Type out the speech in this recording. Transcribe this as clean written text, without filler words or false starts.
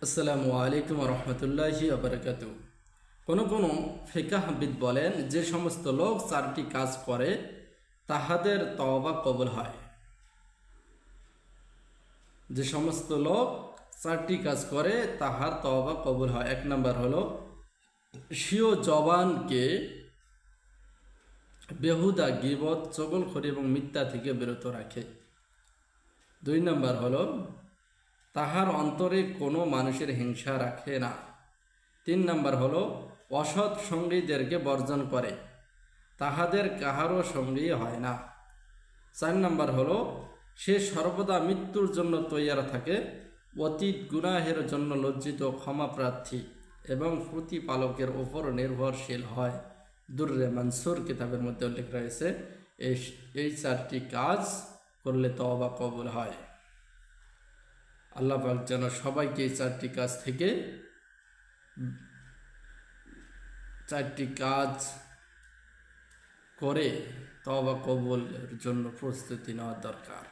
আসসালামু আলাইকুম রহমতুল্লাহি আবরকাত। কোনো ফিকাহবিদ বলেন, যে সমস্ত লোক চারটি কাজ করে তাহাদের তওবা কবুল হয়। যে সমস্ত লোক চারটি কাজ করে তাহার তওবা কবুল হয়। এক নম্বর হলো স্বীয় জবানকে বেহুদা গীবত, চগলখড়ি এবং মিথ্যা থেকে বিরত রাখে। দুই নম্বর হলো তাহার অন্তরে কোনো মানুষের হিংসা রাখে না। তিন নম্বর হলো অসৎ সঙ্গীদেরকে বর্জন করে, তাহাদের কাহারও সঙ্গী হয় না। চার নম্বর হলো সে সর্বদা মৃত্যুর জন্য তৈয়ার থাকে, অতীত গুনাহের জন্য লজ্জিত, ক্ষমাপ্রার্থী এবং প্রতিপালকের ওপর নির্ভরশীল হয়। দুর্রে মনসুর কিতাবের মধ্যে উল্লেখ রয়েছে এই চারটি কাজ করলে তওবা কবুল হয়। আল্লাহ পাক যেন সবাইকে এই চারটি কাজ করে তওবা কবুলের জন্য প্রস্তুতি নেওয়া দরকার।